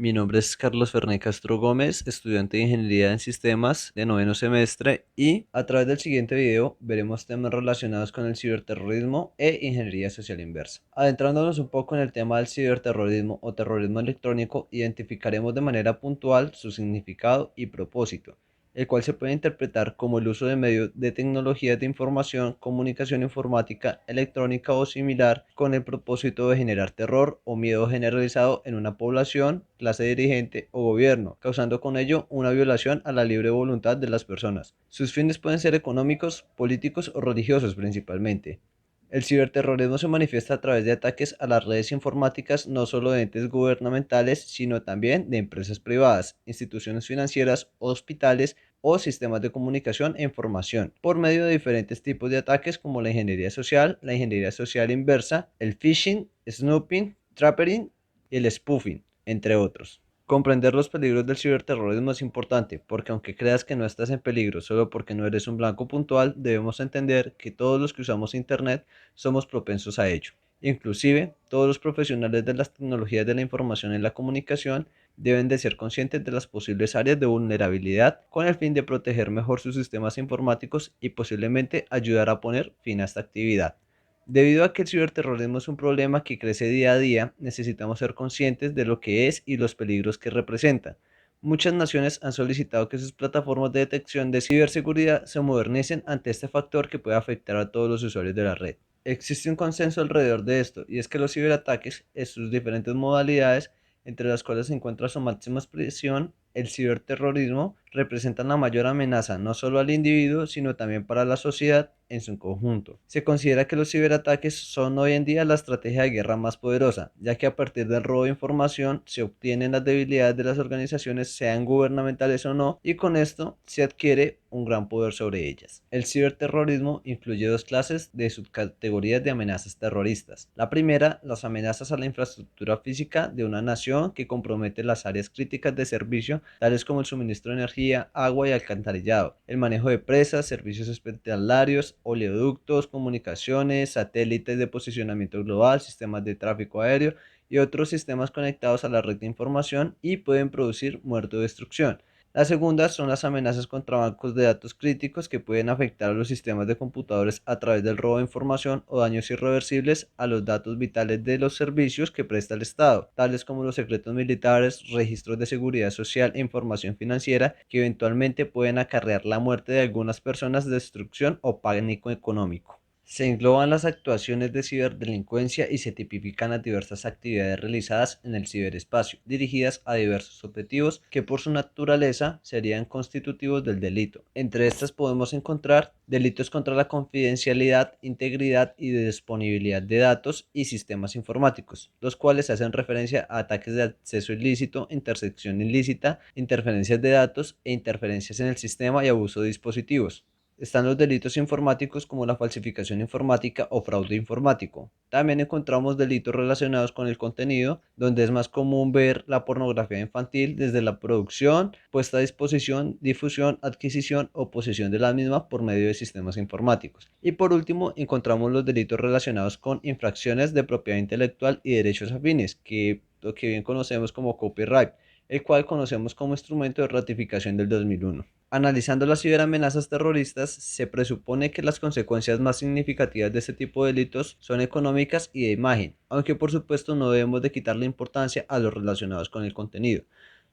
Mi nombre es Carlos Ferné Castro Gómez, estudiante de Ingeniería en Sistemas de noveno semestre y a través del siguiente video veremos temas relacionados con el ciberterrorismo e ingeniería social inversa. Adentrándonos un poco en el tema del ciberterrorismo o terrorismo electrónico, identificaremos de manera puntual su significado y propósito, el cual se puede interpretar como el uso de medios de tecnologías de información, comunicación informática, electrónica o similar con el propósito de generar terror o miedo generalizado en una población, clase dirigente o gobierno, causando con ello una violación a la libre voluntad de las personas. Sus fines pueden ser económicos, políticos o religiosos principalmente. El ciberterrorismo se manifiesta a través de ataques a las redes informáticas no solo de entes gubernamentales, sino también de empresas privadas, instituciones financieras, hospitales o sistemas de comunicación e información, por medio de diferentes tipos de ataques como la ingeniería social inversa, el phishing, snooping, trappering y el spoofing, entre otros. Comprender los peligros del ciberterrorismo es importante, porque aunque creas que no estás en peligro solo porque no eres un blanco puntual, debemos entender que todos los que usamos Internet somos propensos a ello. Inclusive, todos los profesionales de las tecnologías de la información y la comunicación deben de ser conscientes de las posibles áreas de vulnerabilidad con el fin de proteger mejor sus sistemas informáticos y posiblemente ayudar a poner fin a esta actividad. Debido a que el ciberterrorismo es un problema que crece día a día, necesitamos ser conscientes de lo que es y los peligros que representa. Muchas naciones han solicitado que sus plataformas de detección de ciberseguridad se modernicen ante este factor que puede afectar a todos los usuarios de la red. Existe un consenso alrededor de esto, y es que los ciberataques, en sus diferentes modalidades, entre las cuales se encuentra su máxima expresión, el ciberterrorismo, representan la mayor amenaza no solo al individuo, sino también para la sociedad en su conjunto. Se considera que los ciberataques son hoy en día la estrategia de guerra más poderosa, ya que a partir del robo de información se obtienen las debilidades de las organizaciones, sean gubernamentales o no, y con esto se adquiere un gran poder sobre ellas. El ciberterrorismo incluye dos clases de subcategorías de amenazas terroristas. La primera, las amenazas a la infraestructura física de una nación que compromete las áreas críticas de servicio, tales como el suministro de energía, agua y alcantarillado, el manejo de presas, servicios hospitalarios, oleoductos, comunicaciones, satélites de posicionamiento global, sistemas de tráfico aéreo y otros sistemas conectados a la red de información y pueden producir muerte o destrucción. La segunda son las amenazas contra bancos de datos críticos que pueden afectar a los sistemas de computadores a través del robo de información o daños irreversibles a los datos vitales de los servicios que presta el Estado, tales como los secretos militares, registros de seguridad social e información financiera que eventualmente pueden acarrear la muerte de algunas personas, destrucción o pánico económico. Se engloban las actuaciones de ciberdelincuencia y se tipifican las diversas actividades realizadas en el ciberespacio, dirigidas a diversos objetivos que por su naturaleza serían constitutivos del delito. Entre estas podemos encontrar delitos contra la confidencialidad, integridad y de disponibilidad de datos y sistemas informáticos, los cuales hacen referencia a ataques de acceso ilícito, intersección ilícita, interferencias de datos e interferencias en el sistema y abuso de dispositivos. Están los delitos informáticos como la falsificación informática o fraude informático. También encontramos delitos relacionados con el contenido, donde es más común ver la pornografía infantil desde la producción, puesta a disposición, difusión, adquisición o posesión de la misma por medio de sistemas informáticos. Y por último, encontramos los delitos relacionados con infracciones de propiedad intelectual y derechos afines, que lo que bien conocemos como copyright, el cual conocemos como instrumento de ratificación del 2001. Analizando las ciberamenazas terroristas, se presupone que las consecuencias más significativas de este tipo de delitos son económicas y de imagen, aunque por supuesto no debemos de quitarle importancia a los relacionados con el contenido.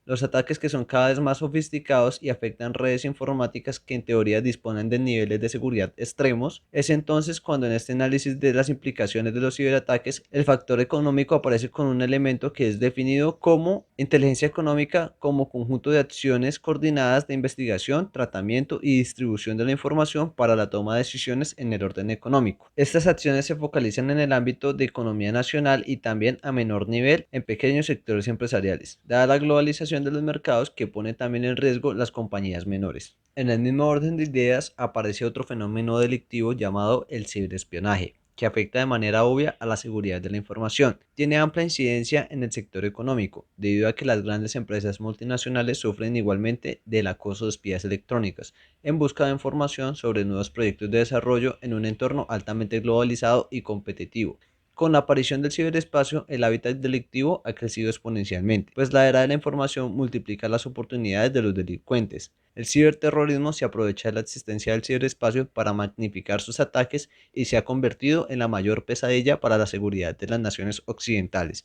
Los ataques que son cada vez más sofisticados y afectan redes informáticas que en teoría disponen de niveles de seguridad extremos, es entonces cuando en este análisis de las implicaciones de los ciberataques, el factor económico aparece con un elemento que es definido como inteligencia económica como conjunto de acciones coordinadas de investigación, tratamiento y distribución de la información para la toma de decisiones en el orden económico. Estas acciones se focalizan en el ámbito de economía nacional y también a menor nivel en pequeños sectores empresariales, dada la globalización de los mercados que pone también en riesgo las compañías menores. En el mismo orden de ideas aparece otro fenómeno delictivo llamado el ciberespionaje, que afecta de manera obvia a la seguridad de la información. Tiene amplia incidencia en el sector económico, debido a que las grandes empresas multinacionales sufren igualmente del acoso de espías electrónicas, en busca de información sobre nuevos proyectos de desarrollo en un entorno altamente globalizado y competitivo. Con la aparición del ciberespacio, el hábitat delictivo ha crecido exponencialmente, pues la era de la información multiplica las oportunidades de los delincuentes. El ciberterrorismo se aprovecha de la existencia del ciberespacio para magnificar sus ataques y se ha convertido en la mayor pesadilla para la seguridad de las naciones occidentales.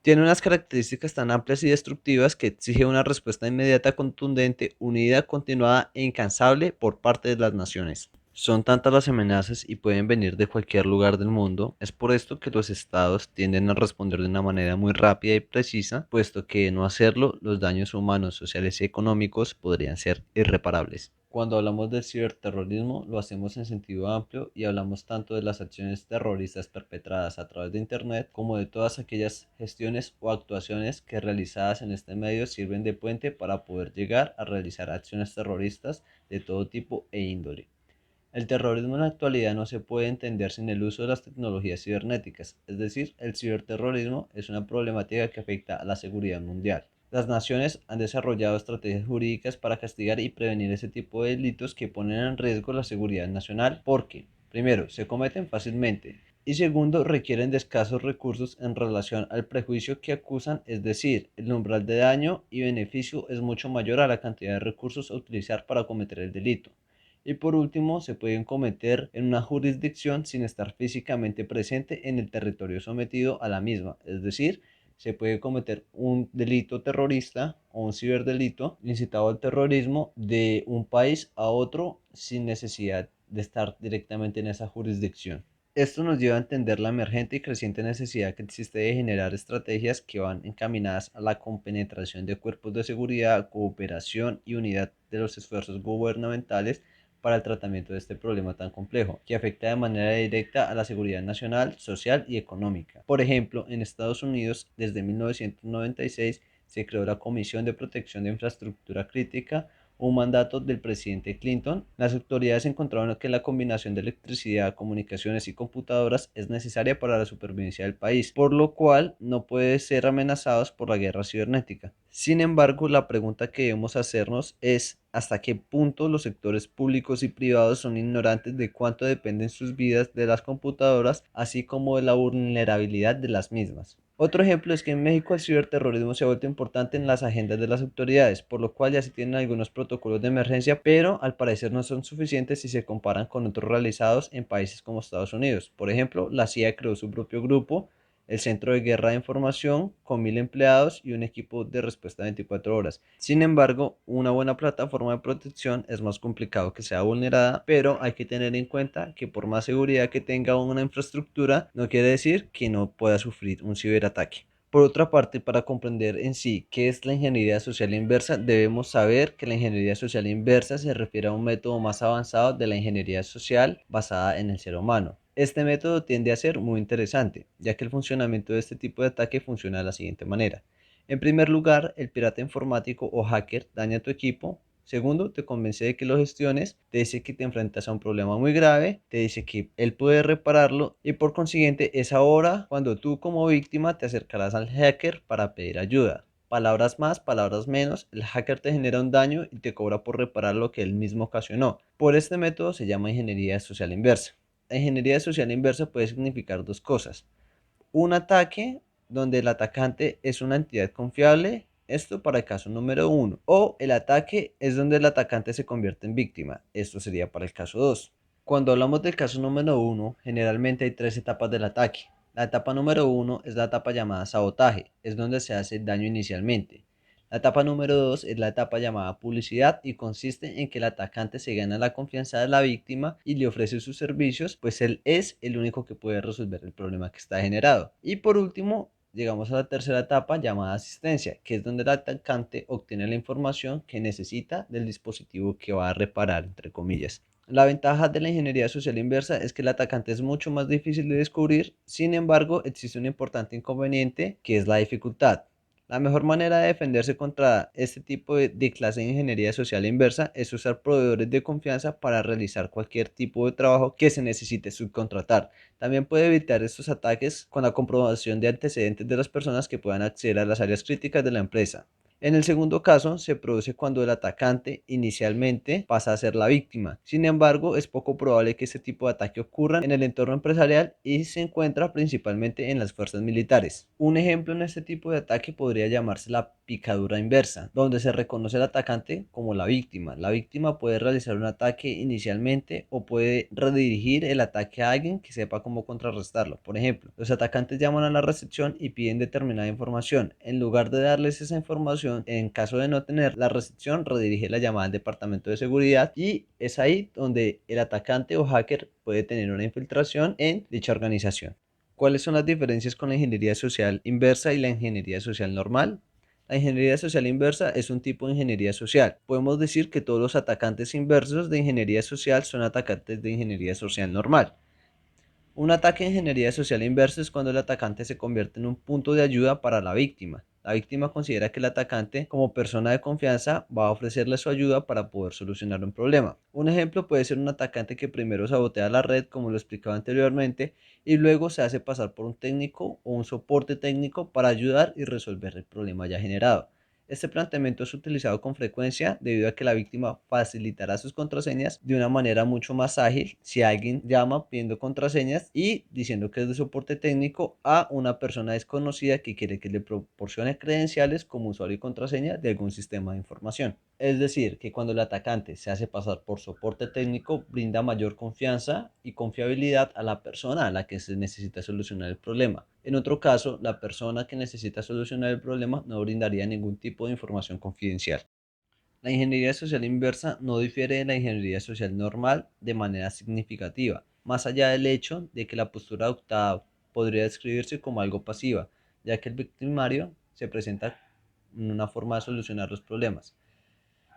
Tiene unas características tan amplias y destructivas que exige una respuesta inmediata, contundente, unida, continuada e incansable por parte de las naciones. Son tantas las amenazas y pueden venir de cualquier lugar del mundo, es por esto que los estados tienden a responder de una manera muy rápida y precisa, puesto que de no hacerlo, los daños humanos, sociales y económicos podrían ser irreparables. Cuando hablamos del ciberterrorismo, lo hacemos en sentido amplio y hablamos tanto de las acciones terroristas perpetradas a través de Internet como de todas aquellas gestiones o actuaciones que realizadas en este medio sirven de puente para poder llegar a realizar acciones terroristas de todo tipo e índole. El terrorismo en la actualidad no se puede entender sin el uso de las tecnologías cibernéticas, es decir, el ciberterrorismo es una problemática que afecta a la seguridad mundial. Las naciones han desarrollado estrategias jurídicas para castigar y prevenir ese tipo de delitos que ponen en riesgo la seguridad nacional porque, primero, se cometen fácilmente y segundo, requieren de escasos recursos en relación al prejuicio que acusan, es decir, el umbral de daño y beneficio es mucho mayor a la cantidad de recursos a utilizar para cometer el delito. Y por último, se pueden cometer en una jurisdicción sin estar físicamente presente en el territorio sometido a la misma. Es decir, se puede cometer un delito terrorista o un ciberdelito incitado al terrorismo de un país a otro sin necesidad de estar directamente en esa jurisdicción. Esto nos lleva a entender la emergente y creciente necesidad que existe de generar estrategias que van encaminadas a la compenetración de cuerpos de seguridad, cooperación y unidad de los esfuerzos gubernamentales para el tratamiento de este problema tan complejo, que afecta de manera directa a la seguridad nacional, social y económica. Por ejemplo, en Estados Unidos, desde 1996, se creó la Comisión de Protección de Infraestructura Crítica, un mandato del presidente Clinton. Las autoridades encontraron que la combinación de electricidad, comunicaciones y computadoras es necesaria para la supervivencia del país, por lo cual no puede ser amenazados por la guerra cibernética. Sin embargo, la pregunta que debemos hacernos es hasta qué punto los sectores públicos y privados son ignorantes de cuánto dependen sus vidas de las computadoras, así como de la vulnerabilidad de las mismas. Otro ejemplo es que en México el ciberterrorismo se ha vuelto importante en las agendas de las autoridades, por lo cual ya se tienen algunos protocolos de emergencia, pero al parecer no son suficientes si se comparan con otros realizados en países como Estados Unidos. Por ejemplo, la CIA creó su propio grupo, el Centro de Guerra de Información, con 1000 empleados y un equipo de respuesta 24 horas. Sin embargo, una buena plataforma de protección es más complicado que sea vulnerada, pero hay que tener en cuenta que por más seguridad que tenga una infraestructura, no quiere decir que no pueda sufrir un ciberataque. Por otra parte, para comprender en sí qué es la ingeniería social inversa, debemos saber que la ingeniería social inversa se refiere a un método más avanzado de la ingeniería social basada en el ser humano. Este método tiende a ser muy interesante, ya que el funcionamiento de este tipo de ataque funciona de la siguiente manera. En primer lugar, el pirata informático o hacker daña tu equipo. Segundo, te convence de que lo gestiones, te dice que te enfrentas a un problema muy grave, te dice que él puede repararlo y por consiguiente es ahora cuando tú como víctima te acercarás al hacker para pedir ayuda. Palabras más, palabras menos, el hacker te genera un daño y te cobra por reparar lo que él mismo ocasionó. Por este método se llama ingeniería social inversa. La ingeniería social inversa puede significar dos cosas. Un ataque donde el atacante es una entidad confiable, esto para el caso número uno. O el ataque es donde el atacante se convierte en víctima, esto sería para el caso 2. Cuando hablamos del caso número uno, generalmente hay tres etapas del ataque. La etapa número uno es la etapa llamada sabotaje, es donde se hace el daño inicialmente. La etapa número 2 es la etapa llamada publicidad y consiste en que el atacante se gana la confianza de la víctima y le ofrece sus servicios, pues él es el único que puede resolver el problema que está generado. Y por último, llegamos a la tercera etapa llamada asistencia, que es donde el atacante obtiene la información que necesita del dispositivo que va a reparar, entre comillas. La ventaja de la ingeniería social inversa es que el atacante es mucho más difícil de descubrir, sin embargo, existe un importante inconveniente que es la dificultad. La mejor manera de defenderse contra este tipo de clase de ingeniería social inversa es usar proveedores de confianza para realizar cualquier tipo de trabajo que se necesite subcontratar. También puede evitar estos ataques con la comprobación de antecedentes de las personas que puedan acceder a las áreas críticas de la empresa. En el segundo caso, se produce cuando el atacante inicialmente pasa a ser la víctima. Sin embargo, es poco probable que este tipo de ataque ocurra en el entorno empresarial y se encuentra principalmente en las fuerzas militares. Un ejemplo en este tipo de ataque podría llamarse la picadura inversa, donde se reconoce al atacante como la víctima. La víctima puede realizar un ataque inicialmente o puede redirigir el ataque a alguien que sepa cómo contrarrestarlo. Por ejemplo, los atacantes llaman a la recepción y piden determinada información. En lugar de darles esa información, en caso de no tener la recepción, redirige la llamada al departamento de seguridad y es ahí donde el atacante o hacker puede tener una infiltración en dicha organización. ¿Cuáles son las diferencias con la ingeniería social inversa y la ingeniería social normal? La ingeniería social inversa es un tipo de ingeniería social. Podemos decir que todos los atacantes inversos de ingeniería social son atacantes de ingeniería social normal. Un ataque de ingeniería social inverso es cuando el atacante se convierte en un punto de ayuda para la víctima. La víctima considera que el atacante, como persona de confianza, va a ofrecerle su ayuda para poder solucionar un problema. Un ejemplo puede ser un atacante que primero sabotea la red, como lo explicaba anteriormente, y luego se hace pasar por un técnico o un soporte técnico para ayudar y resolver el problema ya generado. Este planteamiento es utilizado con frecuencia debido a que la víctima facilitará sus contraseñas de una manera mucho más ágil si alguien llama pidiendo contraseñas y diciendo que es de soporte técnico a una persona desconocida que quiere que le proporcione credenciales como usuario y contraseña de algún sistema de información. Es decir, que cuando el atacante se hace pasar por soporte técnico, brinda mayor confianza y confiabilidad a la persona a la que se necesita solucionar el problema. En otro caso, la persona que necesita solucionar el problema no brindaría ningún tipo de información confidencial. La ingeniería social inversa no difiere de la ingeniería social normal de manera significativa, más allá del hecho de que la postura adoptada podría describirse como algo pasiva, ya que el victimario se presenta en una forma de solucionar los problemas.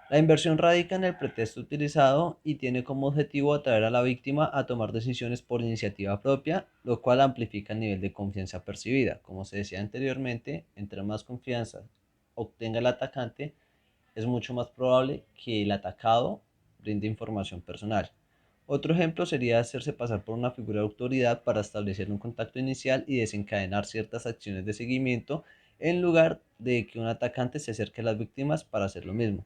La inversión radica en el pretexto utilizado y tiene como objetivo atraer a la víctima a tomar decisiones por iniciativa propia, lo cual amplifica el nivel de confianza percibida. Como se decía anteriormente, entre más confianza obtenga el atacante, es mucho más probable que el atacado brinde información personal. Otro ejemplo sería hacerse pasar por una figura de autoridad para establecer un contacto inicial y desencadenar ciertas acciones de seguimiento en lugar de que un atacante se acerque a las víctimas para hacer lo mismo.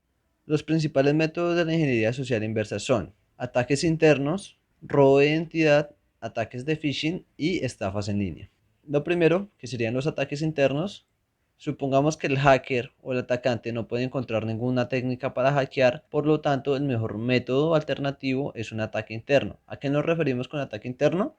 Los principales métodos de la ingeniería social inversa son ataques internos, robo de identidad, ataques de phishing y estafas en línea. Lo primero, que serían los ataques internos. Supongamos que el hacker o el atacante no puede encontrar ninguna técnica para hackear, por lo tanto el mejor método alternativo es un ataque interno. ¿A qué nos referimos con ataque interno?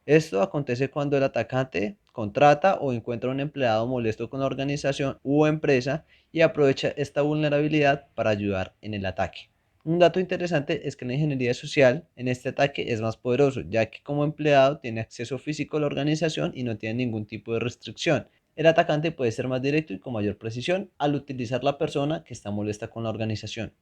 Esto acontece cuando el atacante contrata o encuentra un empleado molesto con la organización u empresa y aprovecha esta vulnerabilidad para ayudar en el ataque. Un dato interesante es que la ingeniería social en este ataque es más poderoso, ya que como empleado tiene acceso físico a la organización y no tiene ningún tipo de restricción. El atacante puede ser más directo y con mayor precisión al utilizar la persona que está molesta con la organización.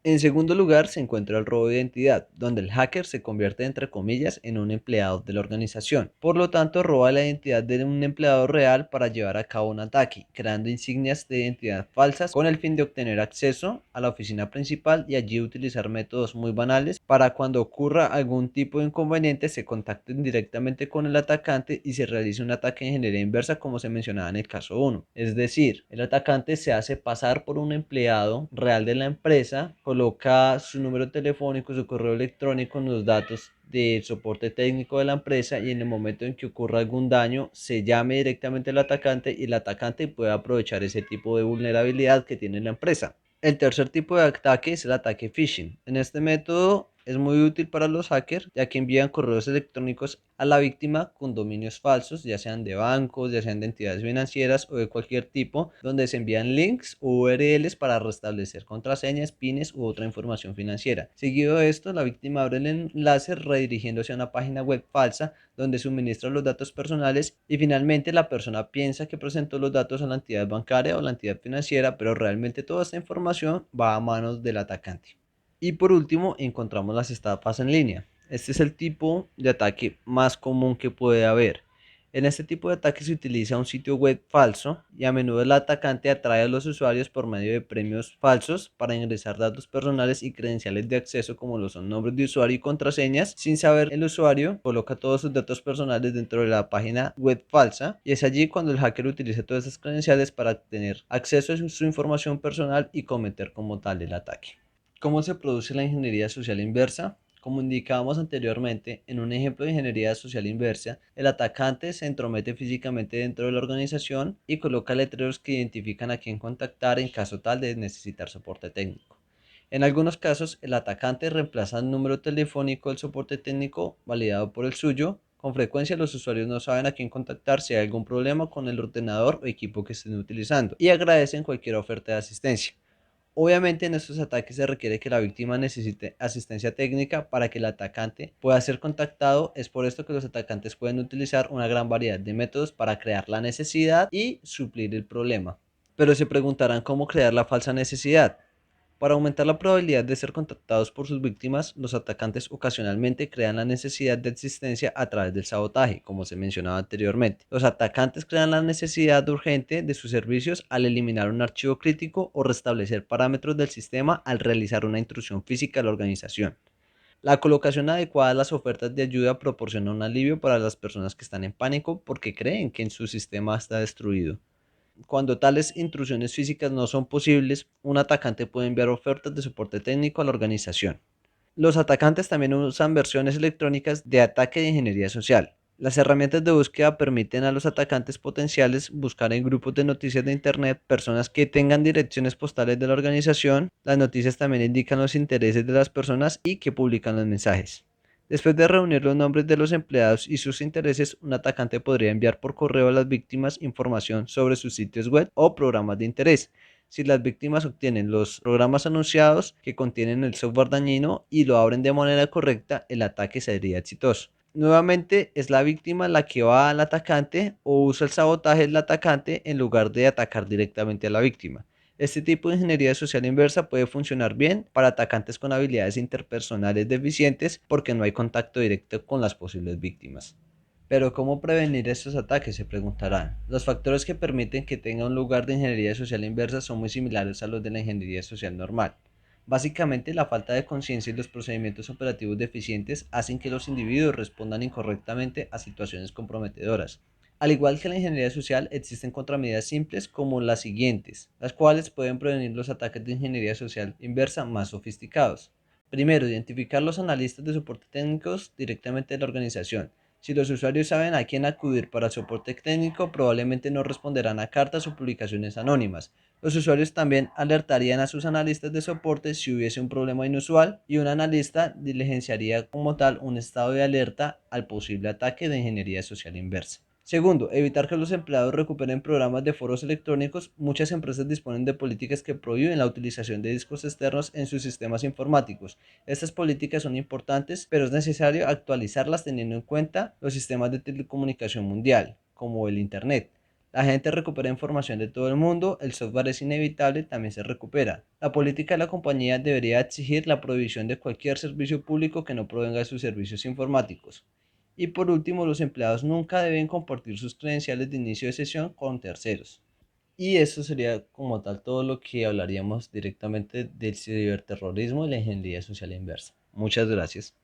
En segundo lugar se encuentra el robo de identidad, donde el hacker se convierte entre comillas en un empleado de la organización. Por lo tanto, roba la identidad de un empleado real para llevar a cabo un ataque, creando insignias de identidad falsas con el fin de obtener acceso a la oficina principal y allí utilizar métodos muy banales para cuando ocurra algún tipo de inconveniente se contacten directamente con el atacante y se realice un ataque de ingeniería inversa como se mencionaba en el caso 1. Es decir, el atacante se hace pasar por un empleado real de la empresa, coloca su número telefónico, su correo electrónico, los datos del soporte técnico de la empresa y en el momento en que ocurra algún daño se llame directamente al atacante y el atacante puede aprovechar ese tipo de vulnerabilidad que tiene la empresa. El tercer tipo de ataque es el ataque phishing. En este método es muy útil para los hackers ya que envían correos electrónicos a la víctima con dominios falsos, ya sean de bancos, ya sean de entidades financieras o de cualquier tipo, donde se envían links o URLs para restablecer contraseñas, pines u otra información financiera. Seguido de esto, la víctima abre el enlace redirigiéndose a una página web falsa donde suministra los datos personales y finalmente la persona piensa que presentó los datos a la entidad bancaria o la entidad financiera, pero realmente toda esta información va a manos del atacante. Y por último, encontramos las estafas en línea. Este es el tipo de ataque más común que puede haber. En este tipo de ataques se utiliza un sitio web falso y a menudo el atacante atrae a los usuarios por medio de premios falsos para ingresar datos personales y credenciales de acceso como lo son nombres de usuario y contraseñas. Sin saber, el usuario coloca todos sus datos personales dentro de la página web falsa y es allí cuando el hacker utiliza todas esas credenciales para tener acceso a su información personal y cometer como tal el ataque. ¿Cómo se produce la ingeniería social inversa? Como indicábamos anteriormente, en un ejemplo de ingeniería social inversa, el atacante se entromete físicamente dentro de la organización y coloca letreros que identifican a quién contactar en caso tal de necesitar soporte técnico. En algunos casos, el atacante reemplaza el número telefónico del soporte técnico validado por el suyo. Con frecuencia los usuarios no saben a quién contactar si hay algún problema con el ordenador o equipo que estén utilizando y agradecen cualquier oferta de asistencia. Obviamente en estos ataques se requiere que la víctima necesite asistencia técnica para que el atacante pueda ser contactado. Es por esto que los atacantes pueden utilizar una gran variedad de métodos para crear la necesidad y suplir el problema. Pero se preguntarán cómo crear la falsa necesidad. Para aumentar la probabilidad de ser contactados por sus víctimas, los atacantes ocasionalmente crean la necesidad de existencia a través del sabotaje, como se mencionaba anteriormente. Los atacantes crean la necesidad urgente de sus servicios al eliminar un archivo crítico o restablecer parámetros del sistema al realizar una intrusión física a la organización. La colocación adecuada de las ofertas de ayuda proporciona un alivio para las personas que están en pánico porque creen que en su sistema está destruido. Cuando tales intrusiones físicas no son posibles, un atacante puede enviar ofertas de soporte técnico a la organización. Los atacantes también usan versiones electrónicas de ataque de ingeniería social. Las herramientas de búsqueda permiten a los atacantes potenciales buscar en grupos de noticias de Internet personas que tengan direcciones postales de la organización. Las noticias también indican los intereses de las personas y que publican los mensajes. Después de reunir los nombres de los empleados y sus intereses, un atacante podría enviar por correo a las víctimas información sobre sus sitios web o programas de interés. Si las víctimas obtienen los programas anunciados que contienen el software dañino y lo abren de manera correcta, el ataque sería exitoso. Nuevamente es la víctima la que va al atacante o usa el sabotaje del atacante en lugar de atacar directamente a la víctima. Este tipo de ingeniería social inversa puede funcionar bien para atacantes con habilidades interpersonales deficientes porque no hay contacto directo con las posibles víctimas. Pero ¿cómo prevenir estos ataques? Se preguntarán. Los factores que permiten que tenga un lugar de ingeniería social inversa son muy similares a los de la ingeniería social normal. Básicamente, la falta de conciencia y los procedimientos operativos deficientes hacen que los individuos respondan incorrectamente a situaciones comprometedoras. Al igual que la ingeniería social, existen contramedidas simples como las siguientes, las cuales pueden prevenir los ataques de ingeniería social inversa más sofisticados. Primero, identificar los analistas de soporte técnicos directamente de la organización. Si los usuarios saben a quién acudir para soporte técnico, probablemente no responderán a cartas o publicaciones anónimas. Los usuarios también alertarían a sus analistas de soporte si hubiese un problema inusual y un analista diligenciaría como tal un estado de alerta al posible ataque de ingeniería social inversa. Segundo, evitar que los empleados recuperen programas de foros electrónicos. Muchas empresas disponen de políticas que prohíben la utilización de discos externos en sus sistemas informáticos. Estas políticas son importantes, pero es necesario actualizarlas teniendo en cuenta los sistemas de telecomunicación mundial, como el Internet. La gente recupera información de todo el mundo, el software es inevitable, también se recupera. La política de la compañía debería exigir la prohibición de cualquier servicio público que no provenga de sus servicios informáticos. Y por último, los empleados nunca deben compartir sus credenciales de inicio de sesión con terceros. Y eso sería como tal todo lo que hablaríamos directamente del ciberterrorismo y la ingeniería social inversa. Muchas gracias.